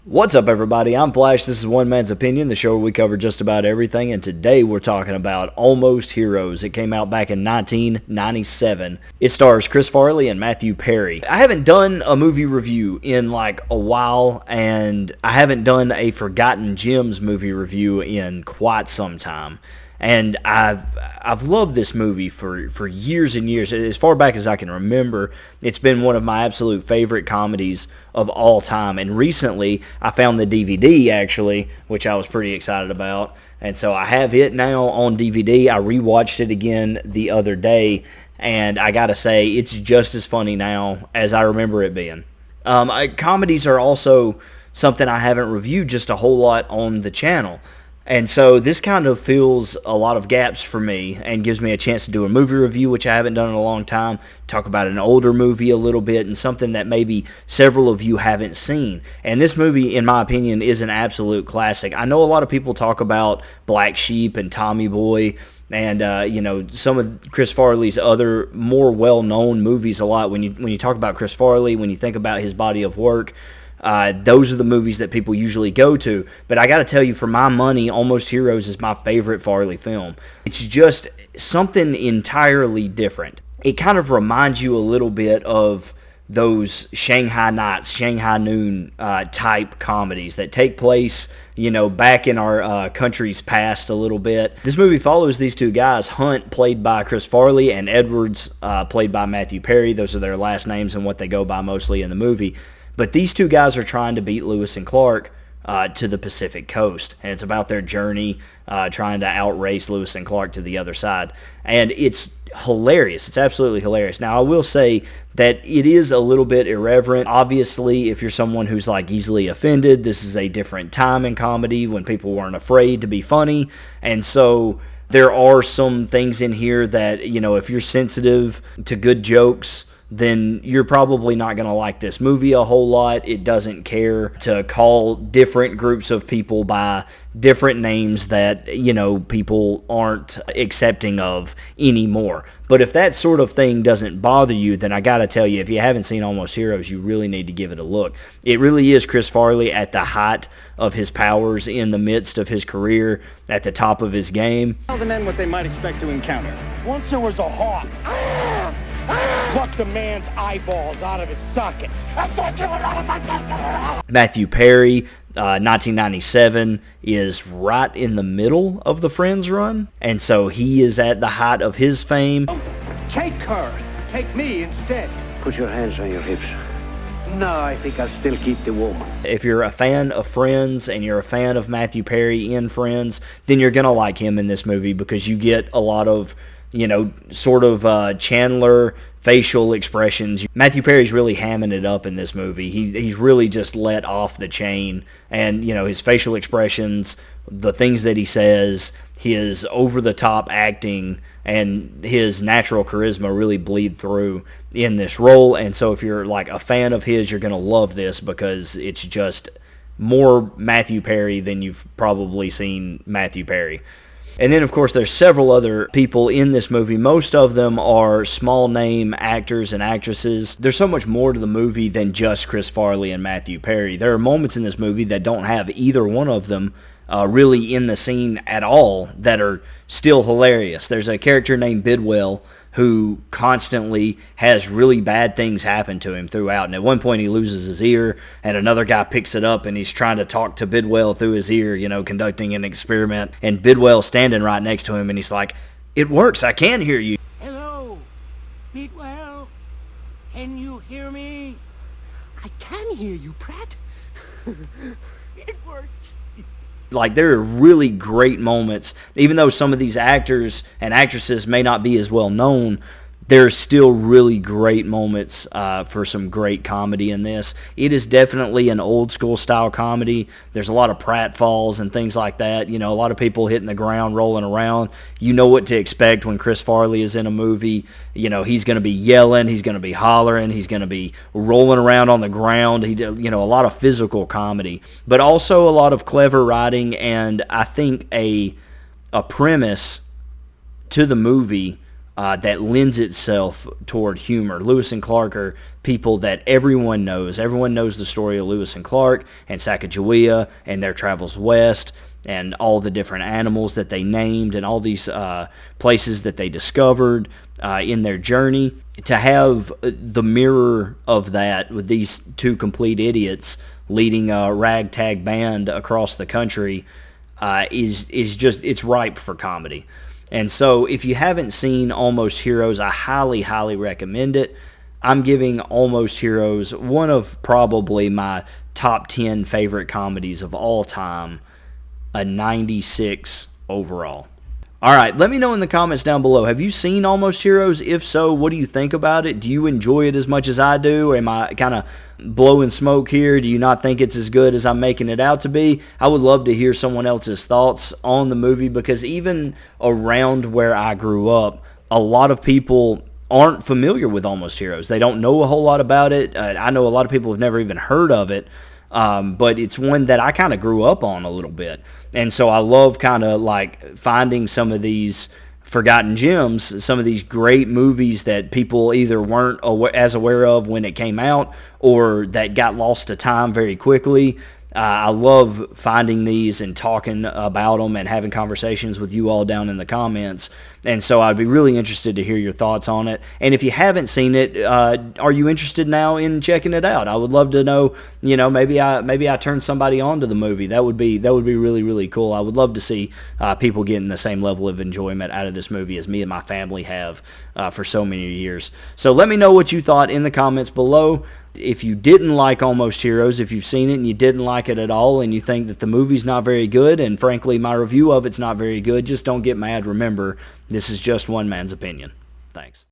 What's up, everybody? I'm Flash. This is One Man's Opinion, the show where we cover just about everything, and today we're talking about Almost Heroes. It came out back in 1997. It stars Chris Farley and Matthew Perry. I haven't done a movie review in like a while, and I haven't done a Forgotten Gems movie review in quite some time. And I've loved this movie for years and years. As far back as I can remember, it's been one of my absolute favorite comedies of all time. And recently, I found the DVD, actually, which I was pretty excited about. And so I have it now on DVD. I rewatched it again the other day, and I gotta say, it's just as funny now as I remember it being. Comedies are also something I haven't reviewed just a whole lot on the channel. And so this kind of fills a lot of gaps for me and gives me a chance to do a movie review, which I haven't done in a long time, talk about an older movie a little bit, and something that maybe several of you haven't seen. And this movie, in my opinion, is an absolute classic. I know a lot of people talk about Black Sheep and Tommy Boy and some of Chris Farley's other more well-known movies a lot. When you talk about Chris Farley, when you think about his body of work, those are the movies that people usually go to. But I got to tell you, for my money, Almost Heroes is my favorite Farley film. It's just something entirely different. It kind of reminds you a little bit of those Shanghai Nights, Shanghai Noon type comedies that take place, back in our country's past a little bit. This movie follows these two guys, Hunt, played by Chris Farley, and Edwards, played by Matthew Perry. Those are their last names and what they go by mostly in the movie. But these two guys are trying to beat Lewis and Clark to the Pacific Coast. And it's about their journey trying to outrace Lewis and Clark to the other side. And it's hilarious. It's absolutely hilarious. Now, I will say that it is a little bit irreverent. Obviously, if you're someone who's like easily offended, this is a different time in comedy when people weren't afraid to be funny. And so there are some things in here that, if you're sensitive to good jokes, then you're probably not going to like this movie a whole lot. It doesn't care to call different groups of people by different names that, people aren't accepting of anymore. But if that sort of thing doesn't bother you, then I got to tell you, if you haven't seen Almost Heroes, you really need to give it a look. It really is Chris Farley at the height of his powers, in the midst of his career, at the top of his game. Tell the men what they might expect to encounter. Once there was a hawk. Pluck the man's eyeballs out of his sockets. Matthew Perry, 1997, is right in the middle of the Friends run, and so he is at the height of his fame. Take her. Take me instead. Put your hands on your hips. No, I think I'll still keep the woman. If you're a fan of Friends and you're a fan of Matthew Perry in Friends, then you're going to like him in this movie because you get a lot of Chandler facial expressions. Matthew Perry's really hamming it up in this movie. He's really just let off the chain, and his facial expressions, the things that he says, his over-the-top acting, and his natural charisma really bleed through in this role. And so if you're like a fan of his, you're going to love this because it's just more Matthew Perry than you've probably seen Matthew Perry. And then, of course, there's several other people in this movie. Most of them are small-name actors and actresses. There's so much more to the movie than just Chris Farley and Matthew Perry. There are moments in this movie that don't have either one of them really in the scene at all that are still hilarious. There's a character named Bidwell who constantly has really bad things happen to him throughout. And at one point he loses his ear, and another guy picks it up, and he's trying to talk to Bidwell through his ear, conducting an experiment. And Bidwell's standing right next to him, and he's like, "It works, I can hear you." Hello, Bidwell. Can you hear me? I can hear you, Pratt. It works. Like, there are really great moments. Even though some of these actors and actresses may not be as well known, there's still really great moments for some great comedy in this. It is definitely an old school style comedy. There's a lot of pratfalls and things like that. A lot of people hitting the ground, rolling around. You know what to expect when Chris Farley is in a movie. He's going to be yelling, he's going to be hollering, he's going to be rolling around on the ground. A lot of physical comedy, but also a lot of clever writing, and I think a premise to the movie that lends itself toward humor. Lewis and Clark are people that everyone knows. Everyone knows the story of Lewis and Clark and Sacagawea and their travels west and all the different animals that they named and all these places that they discovered in their journey. To have the mirror of that with these two complete idiots leading a ragtag band across the country is just, it's ripe for comedy. And so if you haven't seen Almost Heroes, I highly, highly recommend it. I'm giving Almost Heroes one of probably my top 10 favorite comedies of all time, a 96 overall. All right, let me know in the comments down below. Have you seen Almost Heroes? If so, what do you think about it? Do you enjoy it as much as I do? Or am I kind of blowing smoke here? Do you not think it's as good as I'm making it out to be? I would love to hear someone else's thoughts on the movie, because even around where I grew up, a lot of people aren't familiar with Almost Heroes. They don't know a whole lot about it. I know a lot of people have never even heard of it. But it's one that I kind of grew up on a little bit. And so I love kind of like finding some of these forgotten gems, some of these great movies that people either weren't as aware of when it came out or that got lost to time very quickly. I love finding these and talking about them and having conversations with you all down in the comments. And so I'd be really interested to hear your thoughts on it. And if you haven't seen it, are you interested now in checking it out? I would love to know, you know, maybe I turn somebody on to the movie. That would be really, really cool. I would love to see people getting the same level of enjoyment out of this movie as me and my family have for so many years. So let me know what you thought in the comments below. If you didn't like Almost Heroes, if you've seen it and you didn't like it at all and you think that the movie's not very good, and frankly my review of it's not very good, just don't get mad. Remember, this is just one man's opinion. Thanks.